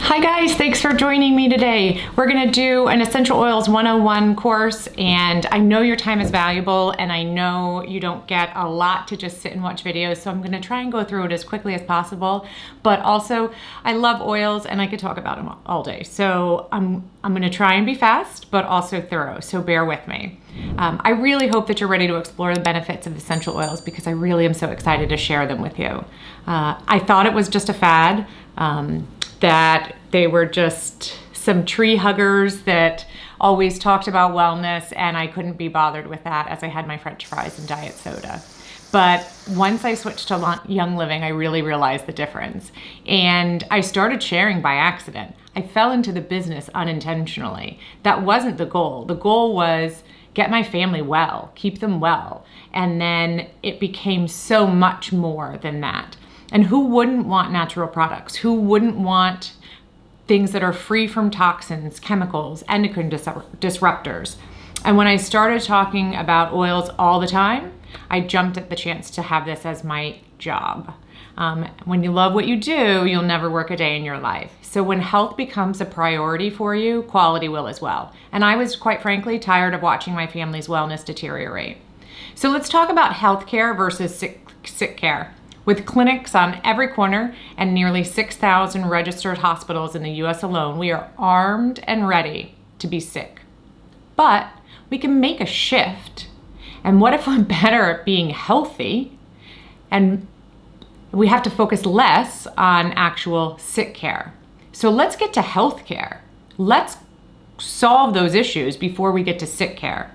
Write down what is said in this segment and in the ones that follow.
Hi guys, thanks for joining me today. We're gonna do an Essential Oils 101 course, and I know your time is valuable and I know you don't get a lot to just sit and watch videos, so I'm gonna try and go through it as quickly as possible. But also, I love oils and I could talk about them all day. So I'm gonna try and be fast, but also thorough, so bear with me. I really hope that you're ready to explore the benefits of essential oils because I really am so excited to share them with you. I thought it was just a fad, that they were just some tree huggers that always talked about wellness, and I couldn't be bothered with that as I had my French fries and diet soda. But once I switched to Young Living, I really realized the difference. And I started sharing by accident. I fell into the business unintentionally. That wasn't the goal. The goal was get my family well, keep them well. And then it became so much more than that. And who wouldn't want natural products? Who wouldn't want things that are free from toxins, chemicals, endocrine disruptors? And when I started talking about oils all the time, I jumped at the chance to have this as my job. When you love what you do, you'll never work a day in your life. So when health becomes a priority for you, quality will as well. And I was, quite frankly, tired of watching my family's wellness deteriorate. So let's talk about healthcare versus sick care. With clinics on every corner and nearly 6,000 registered hospitals in the US alone, we are armed and ready to be sick. But we can make a shift. And what if we're better at being healthy and we have to focus less on actual sick care? So let's get to health care. Let's solve those issues before we get to sick care.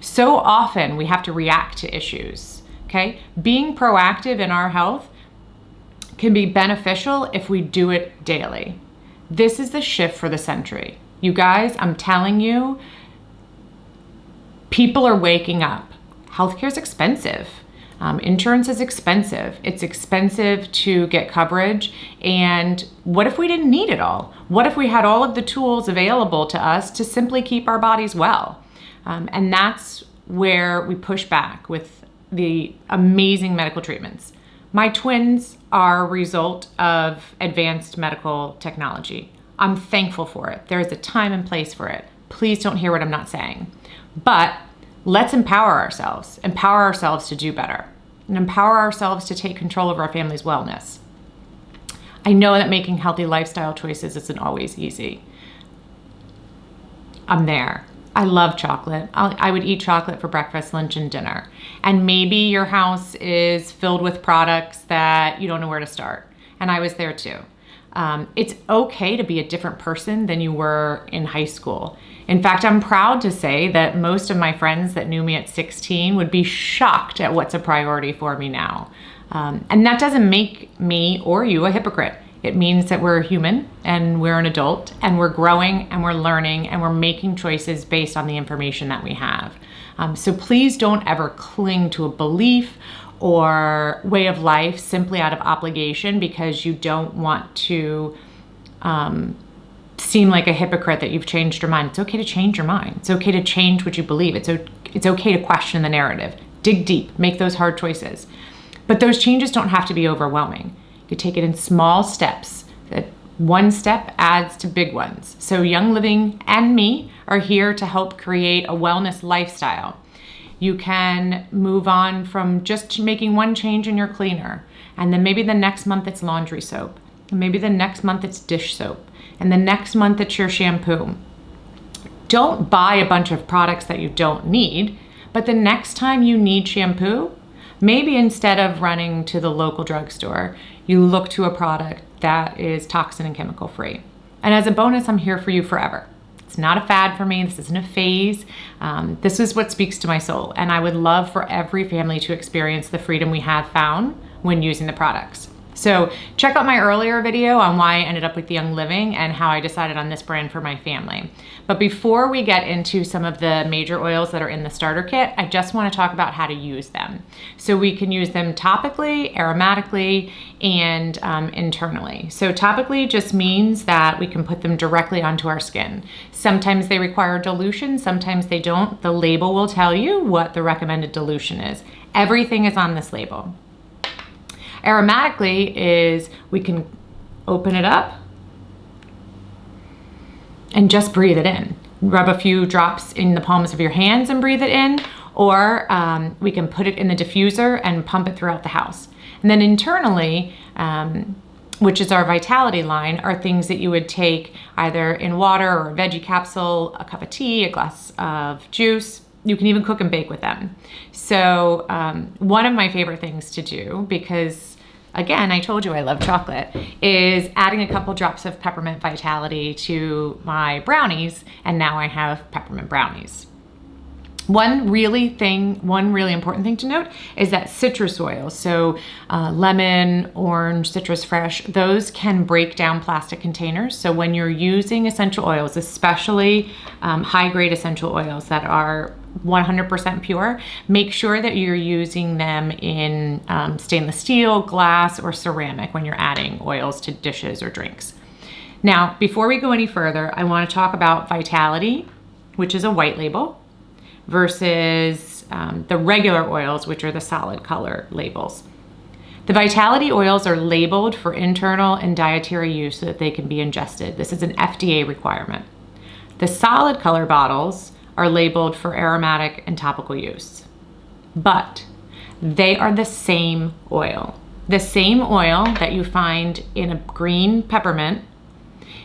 So often we have to react to issues. Okay? Being proactive in our health can be beneficial if we do it daily. This is the shift for the century. You guys, I'm telling you, people are waking up. Healthcare is expensive. Insurance is expensive. It's expensive to get coverage. And what if we didn't need it all? What if we had all of the tools available to us to simply keep our bodies well? And that's where we push back with the amazing medical treatments. My twins are a result of advanced medical technology. I'm thankful for it. There is a time and place for it. Please don't hear what I'm not saying. But let's empower ourselves to do better, and empower ourselves to take control of our family's wellness. I know that making healthy lifestyle choices isn't always easy. I'm there. I love chocolate. I would eat chocolate for breakfast, lunch, and dinner. And maybe your house is filled with products that you don't know where to start. And I was there too. It's okay to be a different person than you were in high school. In fact, I'm proud to say that most of my friends that knew me at 16 would be shocked at what's a priority for me now. And that doesn't make me or you a hypocrite. It means that we're human and we're an adult and we're growing and we're learning and we're making choices based on the information that we have. So please don't ever cling to a belief or way of life simply out of obligation because you don't want to seem like a hypocrite that you've changed your mind. It's okay to change your mind. It's okay to change what you believe. It's okay to question the narrative. Dig deep, make those hard choices. But those changes don't have to be overwhelming. You take it in small steps. That one step adds to big ones. So Young Living and me are here to help create a wellness lifestyle. You can move on from just making one change in your cleaner, and then maybe the next month it's laundry soap, and maybe the next month it's dish soap, and the next month it's your shampoo. Don't buy a bunch of products that you don't need, but the next time you need shampoo, maybe instead of running to the local drugstore, you look to a product that is toxin and chemical free. And as a bonus, I'm here for you forever. It's not a fad for me. This isn't a phase. This is what speaks to my soul. And I would love for every family to experience the freedom we have found when using the products. So check out my earlier video on why I ended up with Young Living and how I decided on this brand for my family. But before we get into some of the major oils that are in the starter kit, I just want to talk about how to use them. So we can use them topically, aromatically, and internally. So topically just means that we can put them directly onto our skin. Sometimes they require dilution, sometimes they don't. The label will tell you what the recommended dilution is. Everything is on this label. Aromatically is we can open it up and just breathe it in. Rub a few drops in the palms of your hands and breathe it in, or we can put it in the diffuser and pump it throughout the house. And then internally, which is our Vitality line, are things that you would take either in water or a veggie capsule, a cup of tea, a glass of juice. You can even cook and bake with them. So one of my favorite things to do, because again, I told you I love chocolate, is adding a couple drops of Peppermint Vitality to my brownies, and now I have peppermint brownies. One really important thing to note is that citrus oils, so lemon, orange, citrus fresh, those can break down plastic containers. So when you're using essential oils, especially high-grade essential oils that are 100% pure, make sure that you're using them in stainless steel, glass, or ceramic when you're adding oils to dishes or drinks. Now, before we go any further, I want to talk about Vitality, which is a white label, versus the regular oils, which are the solid color labels. The Vitality oils are labeled for internal and dietary use so that they can be ingested. This is an FDA requirement. The solid color bottles are labeled for aromatic and topical use, but they are the same oil. The same oil that you find in a green peppermint,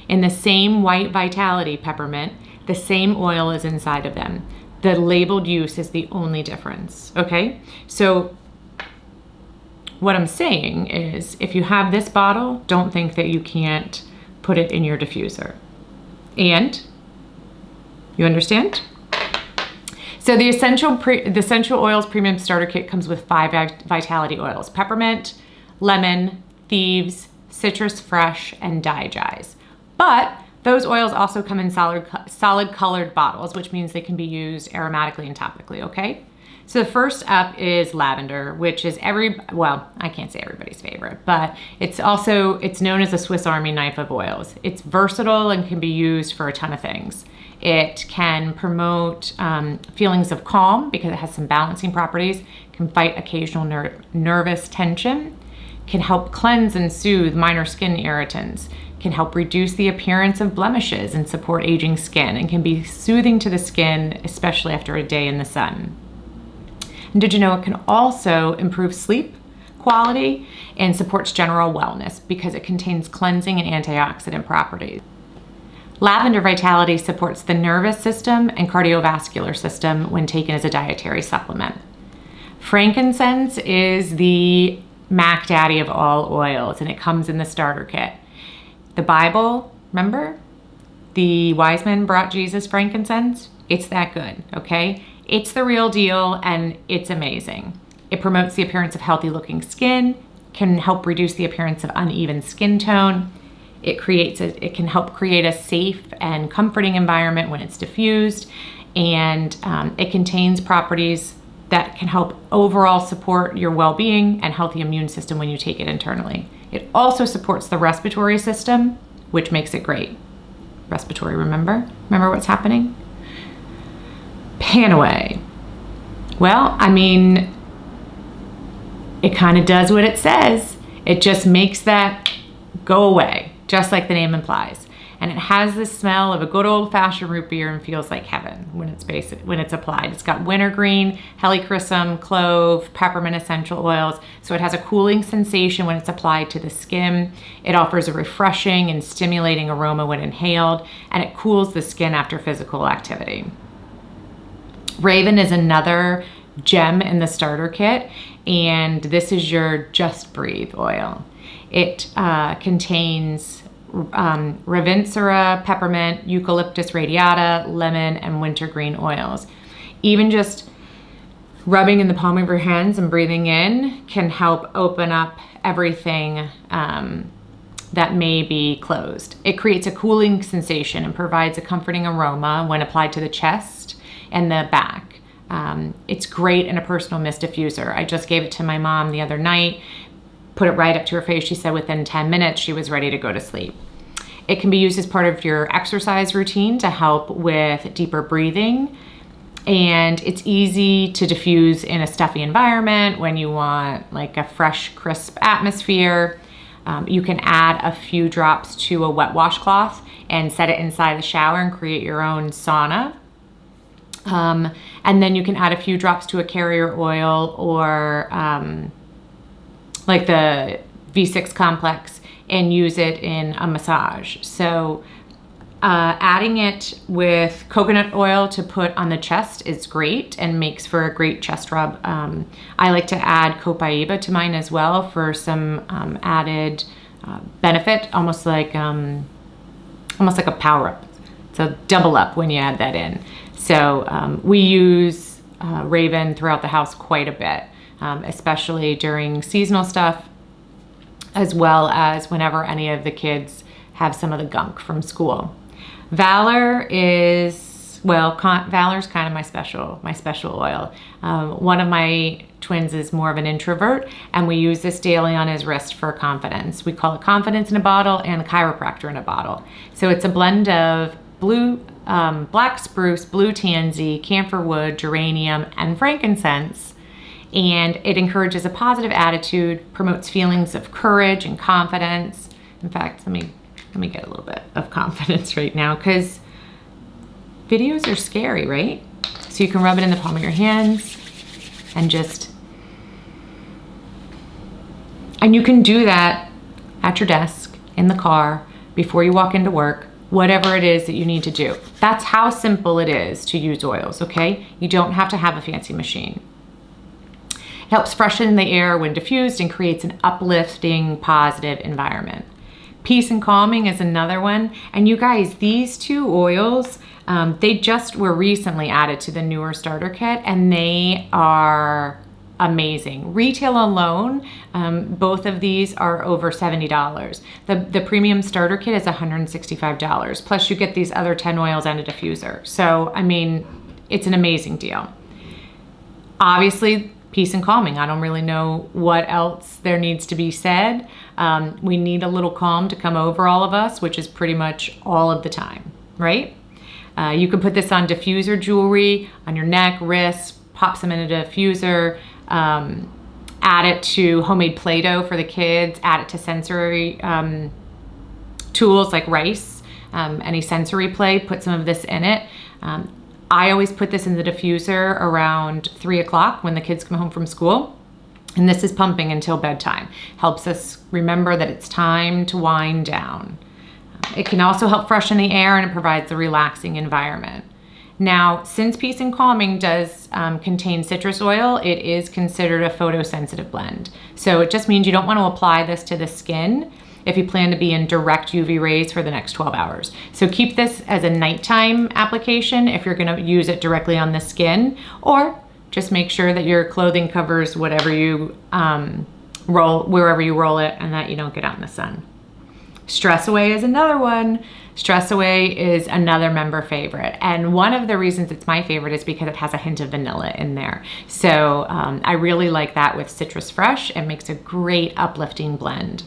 in the same white Vitality peppermint, the same oil is inside of them. The labeled use is the only difference, okay? So what I'm saying is, if you have this bottle, don't think that you can't put it in your diffuser. And, you understand? So the Essential Oils Premium Starter Kit comes with 5 Vitality oils: peppermint, lemon, Thieves, citrus fresh, and Digize. But those oils also come in solid colored bottles, which means they can be used aromatically and topically, okay? So the first up is Lavender, which is I can't say everybody's favorite, but it's known as a Swiss Army knife of oils. It's versatile and can be used for a ton of things. It can promote feelings of calm because it has some balancing properties, can fight occasional nervous tension, can help cleanse and soothe minor skin irritants, can help reduce the appearance of blemishes and support aging skin, and can be soothing to the skin, especially after a day in the sun. And did you know it can also improve sleep quality and supports general wellness because it contains cleansing and antioxidant properties. Lavender Vitality supports the nervous system and cardiovascular system when taken as a dietary supplement. Frankincense is the Mac Daddy of all oils, and it comes in the starter kit. The Bible, remember? The wise men brought Jesus frankincense. It's that good, okay? It's the real deal, and it's amazing. It promotes the appearance of healthy looking skin, can help reduce the appearance of uneven skin tone. It can help create a safe and comforting environment when it's diffused, and it contains properties that can help overall support your well-being and healthy immune system when you take it internally. It also supports the respiratory system, which makes it great. Respiratory, remember? Remember what's happening? PanAway. Well, I mean, it kind of does what it says. It just makes that go away, just like the name implies. And it has the smell of a good old-fashioned root beer and feels like heaven when it's applied. It's got wintergreen, helichrysum, clove, peppermint essential oils, so it has a cooling sensation when it's applied to the skin. It offers a refreshing and stimulating aroma when inhaled, and it cools the skin after physical activity. Raven is another gem in the starter kit, and this is your Just Breathe oil. It contains Ravinsera, peppermint, eucalyptus radiata, lemon, and wintergreen oils. Even just rubbing in the palm of your hands and breathing in can help open up everything that may be closed. It creates a cooling sensation and provides a comforting aroma when applied to the chest and the back. It's great in a personal mist diffuser. I just gave it to my mom the other night, put it right up to her face. She said within 10 minutes she was ready to go to sleep. It can be used as part of your exercise routine to help with deeper breathing, and it's easy to diffuse in a stuffy environment when you want like a fresh, crisp atmosphere. You can add a few drops to a wet washcloth and set it inside the shower and create your own sauna. And then you can add a few drops to a carrier oil or like the V6 complex and use it in a massage. So adding it with coconut oil to put on the chest is great and makes for a great chest rub. I like to add copaiba to mine as well for some added benefit, almost like a power up. It's a double up when you add that in. So we use Raven throughout the house quite a bit, especially during seasonal stuff, as well as whenever any of the kids have some of the gunk from school. Valor is, well, Valor's kind of my special oil. One of my twins is more of an introvert, and we use this daily on his wrist for confidence. We call it confidence in a bottle and chiropractor in a bottle. So it's a blend of black spruce, blue tansy, camphor wood, geranium, and frankincense. And it encourages a positive attitude, promotes feelings of courage and confidence. In fact, let me get a little bit of confidence right now, because videos are scary, right? So you can rub it in the palm of your hands and you can do that at your desk, in the car, before you walk into work, whatever it is that you need to do. That's how simple it is to use oils, okay? You don't have to have a fancy machine. It helps freshen the air when diffused and creates an uplifting, positive environment. Peace and calming is another one. And you guys, these two oils, they just were recently added to the newer starter kit, and they are amazing. Retail alone, both of these are over $70. The premium starter kit is $165. Plus you get these other 10 oils and a diffuser. So, I mean, it's an amazing deal. Obviously, peace and calming. I don't really know what else there needs to be said. We need a little calm to come over all of us, which is pretty much all of the time, right? You can put this on diffuser jewelry, on your neck, wrists, pop some in a diffuser, add it to homemade Play-Doh for the kids, add it to sensory tools like rice, any sensory play, put some of this in it. I always put this in the diffuser around 3 o'clock when the kids come home from school. And this is pumping until bedtime. Helps us remember that it's time to wind down. It can also help freshen the air, and it provides a relaxing environment. Now, since Peace and Calming does contain citrus oil, it is considered a photosensitive blend. So it just means you don't want to apply this to the skin if you plan to be in direct UV rays for the next 12 hours. So keep this as a nighttime application if you're gonna use it directly on the skin, or just make sure that your clothing covers whatever you wherever you roll it, and that you don't get out in the sun. Stress Away is another one. Stress Away is another member favorite. And one of the reasons it's my favorite is because it has a hint of vanilla in there. So I really like that with Citrus Fresh. It makes a great uplifting blend.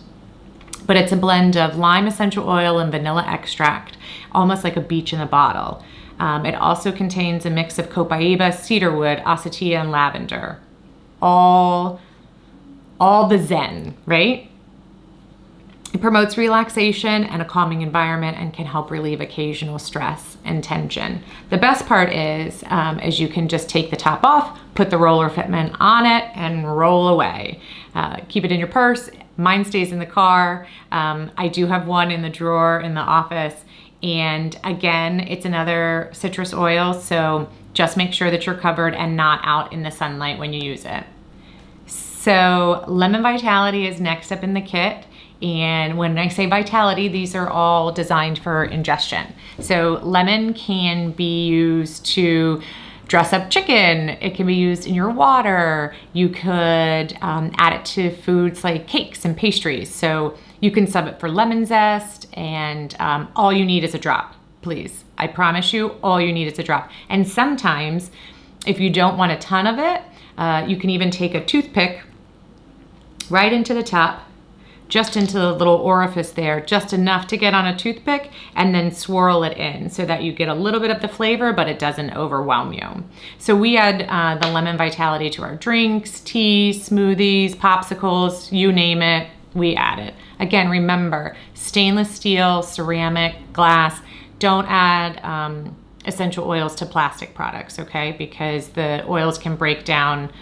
But it's a blend of lime essential oil and vanilla extract, almost like a beach in a bottle. It also contains a mix of copaiba, cedarwood, acetia, and lavender. All the zen, right? It promotes relaxation and a calming environment and can help relieve occasional stress and tension. The best part is you can just take the top off, put the roller fitment on it, and roll away. Keep it in your purse. Mine stays in the car. I do have one in the drawer in the office. And again, it's another citrus oil, so just make sure that you're covered and not out in the sunlight when you use it. So Lemon Vitality is next up in the kit. And when I say Vitality, these are all designed for ingestion. So lemon can be used to dress up chicken. It can be used in your water. You could add it to foods like cakes and pastries. So you can sub it for lemon zest, and all you need is a drop, please. I promise you, all you need is a drop. And sometimes, if you don't want a ton of it, you can even take a toothpick right into the top, just into the little orifice there, just enough to get on a toothpick, and then swirl it in so that you get a little bit of the flavor, but it doesn't overwhelm you. So we add the Lemon Vitality to our drinks, teas, smoothies, popsicles, you name it, we add it. Again, remember, stainless steel, ceramic, glass, don't add essential oils to plastic products, okay? Because the oils can break down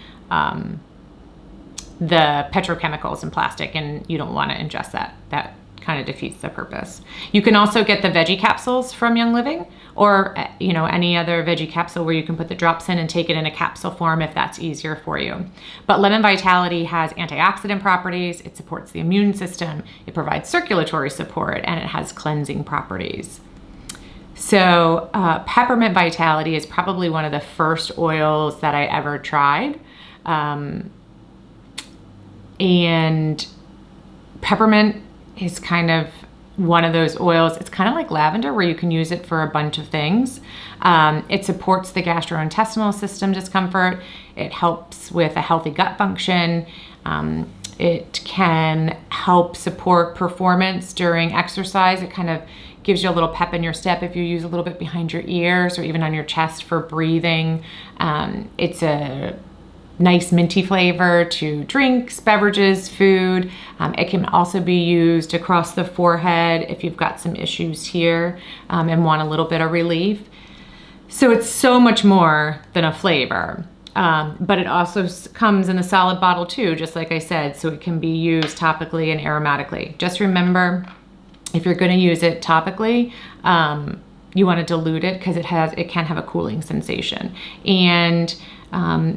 the petrochemicals in plastic, and you don't want to ingest that. That kind of defeats the purpose. You can also get the veggie capsules from Young Living, or any other veggie capsule where you can put the drops in and take it in a capsule form if that's easier for you. But Lemon Vitality has antioxidant properties, it supports the immune system, it provides circulatory support, and it has cleansing properties. So Peppermint Vitality is probably one of the first oils that I ever tried. And peppermint is kind of one of those oils. It's kind of like lavender, where you can use it for a bunch of things. It supports the gastrointestinal system discomfort. It helps with a healthy gut function. It can help support performance during exercise. It kind of gives you a little pep in your step if you use a little bit behind your ears or even on your chest for breathing. It's a nice minty flavor to drinks, beverages, food. It can also be used across the forehead if you've got some issues here and want a little bit of relief. So it's so much more than a flavor. But it also comes in a solid bottle too, just like I said, so it can be used topically and aromatically. Just remember, if you're going to use it topically, you want to dilute it because it can have a cooling sensation. And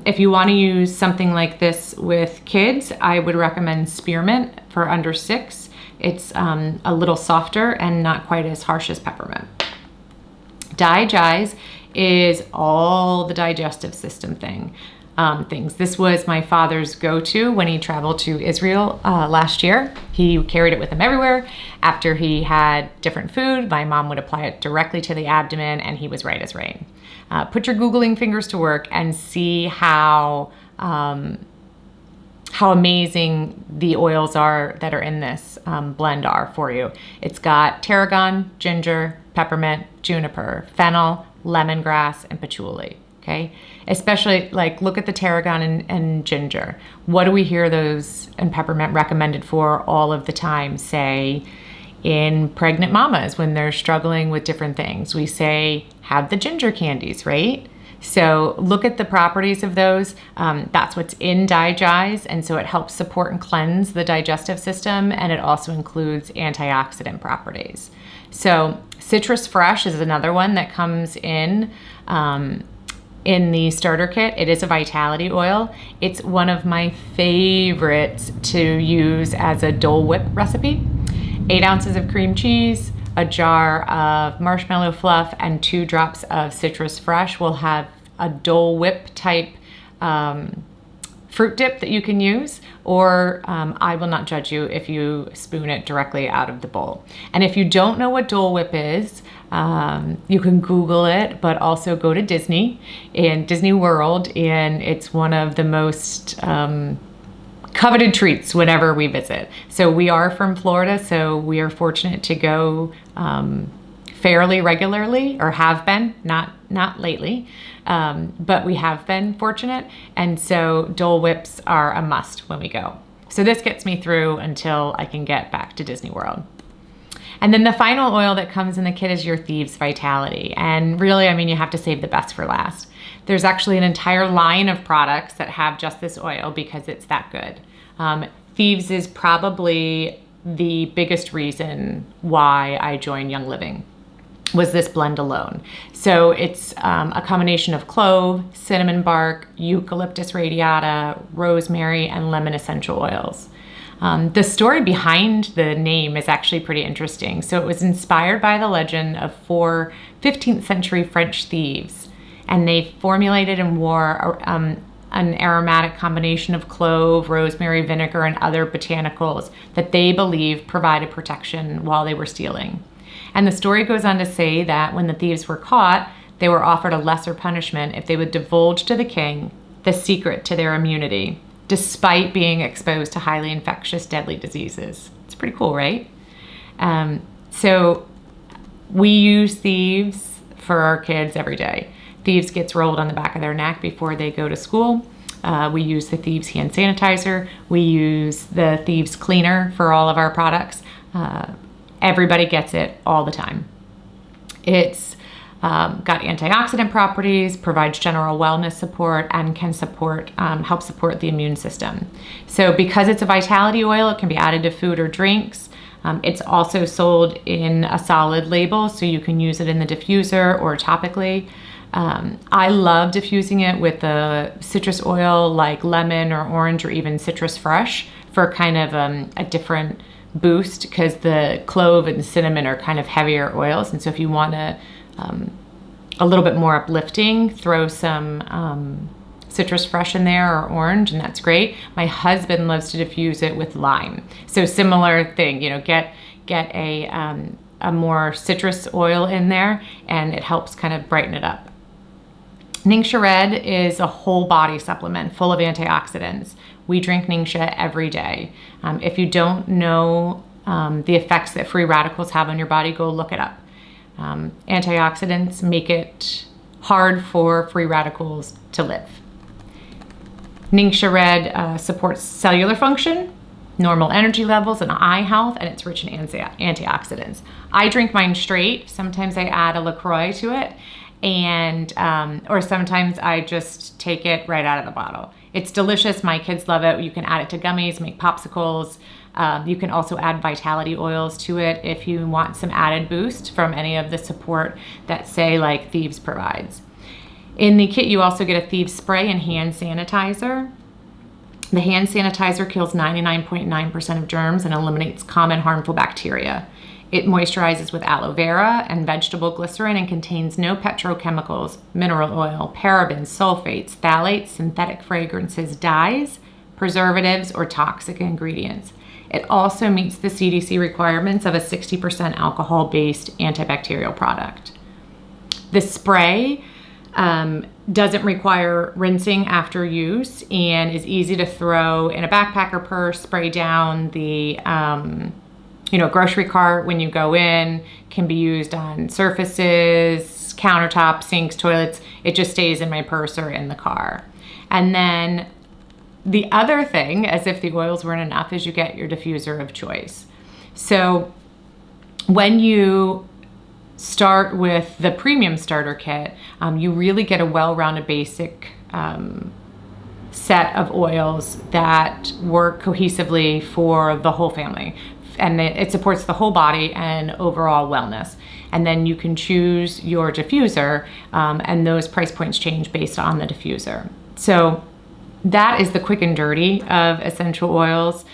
if you want to use something like this with kids, I would recommend spearmint for under 6. It's a little softer and not quite as harsh as peppermint. Digize is all the digestive system things. This was my father's go-to when he traveled to Israel last year. He carried it with him everywhere. After he had different food, my mom would apply it directly to the abdomen, and he was right as rain. Put your Googling fingers to work and see how amazing the oils are that are in this blend are for you. It's got tarragon, ginger, peppermint, juniper, fennel, lemongrass, and patchouli. Okay, especially look at the tarragon and ginger. What do we hear those and peppermint recommended for all of the time? Say in pregnant mamas when they're struggling with different things, we say have the ginger candies, right? So look at the properties of those. That's what's in Digize, and so it helps support and cleanse the digestive system, and it also includes antioxidant properties. So Citrus Fresh is another one that comes in the starter kit. It is a vitality oil. It's one of my favorites to use as a Dole Whip recipe. 8 ounces of cream cheese, a jar of marshmallow fluff, and 2 drops of Citrus Fresh will have a Dole Whip type fruit dip that you can use, or I will not judge you if you spoon it directly out of the bowl. And if you don't know what Dole Whip is, you can Google it, but also go to Disney World, and it's one of the most coveted treats whenever we visit. So we are from Florida, so we are fortunate to go fairly regularly, or have been, not lately, but we have been fortunate, and so Dole Whips are a must when we go. So this gets me through until I can get back to Disney World. And then the final oil that comes in the kit is your Thieves Vitality. And really, you have to save the best for last. There's actually an entire line of products that have just this oil because it's that good. Thieves is probably the biggest reason why I joined Young Living, was this blend alone. So it's a combination of clove, cinnamon bark, eucalyptus radiata, rosemary, and lemon essential oils. The story behind the name is actually pretty interesting. So it was inspired by the legend of 4 15th century French thieves, and they formulated and wore an aromatic combination of clove, rosemary, vinegar, and other botanicals that they believed provided protection while they were stealing. And the story goes on to say that when the thieves were caught, they were offered a lesser punishment if they would divulge to the king the secret to their immunity, despite being exposed to highly infectious, deadly diseases. It's pretty cool, right? So we use Thieves for our kids every day. Thieves gets rolled on the back of their neck before they go to school. We use the Thieves hand sanitizer. We use the Thieves cleaner for all of our products. Everybody gets it all the time. It's got antioxidant properties, provides general wellness support, and can help support the immune system. So because it's a vitality oil, it can be added to food or drinks. It's also sold in a solid label, so you can use it in the diffuser or topically. I love diffusing it with a citrus oil like lemon or orange or even citrus fresh for kind of a different boost, because the clove and cinnamon are kind of heavier oils. And so if you want a little bit more uplifting, throw some citrus fresh in there or orange, and that's great. My husband loves to diffuse it with lime. So similar thing, you know, get a more citrus oil in there, and it helps kind of brighten it up. Ningxia Red is a whole body supplement full of antioxidants. We drink Ningxia every day. If you don't know the effects that free radicals have on your body, go look it up. Antioxidants make it hard for free radicals to live. Ningxia Red supports cellular function, normal energy levels, and eye health, and it's rich in antioxidants. I drink mine straight. Sometimes I add a LaCroix to it, and or sometimes I just take it right out of the bottle. It's delicious. My kids love it. You can add it to gummies, make popsicles. You can also add vitality oils to it if you want some added boost from any of the support that, say, like Thieves provides. In the kit, you also get a Thieves spray and hand sanitizer. The hand sanitizer kills 99.9% of germs and eliminates common harmful bacteria. It moisturizes with aloe vera and vegetable glycerin and contains no petrochemicals, mineral oil, parabens, sulfates, phthalates, synthetic fragrances, dyes, preservatives, or toxic ingredients. It also meets the CDC requirements of a 60% alcohol-based antibacterial product. The spray doesn't require rinsing after use and is easy to throw in a backpack or purse, spray down the grocery cart when you go in, can be used on surfaces, countertops, sinks, toilets. It just stays in my purse or in the car. And then the other thing, as if the oils weren't enough, is you get your diffuser of choice. So when you start with the premium starter kit, you really get a well-rounded basic set of oils that work cohesively for the whole family. And it supports the whole body and overall wellness. And then you can choose your diffuser, and those price points change based on the diffuser. So that is the quick and dirty of essential oils,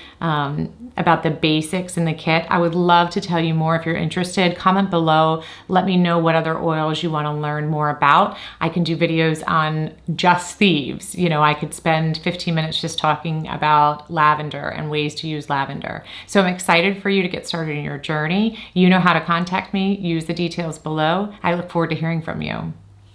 about the basics in the kit. I would love to tell you more if you're interested. Comment below. Let me know what other oils you want to learn more about. I can do videos on just Thieves. You know, I could spend 15 minutes just talking about lavender and ways to use lavender. So I'm excited for you to get started in your journey. You know how to contact me. Use the details below. I look forward to hearing from you.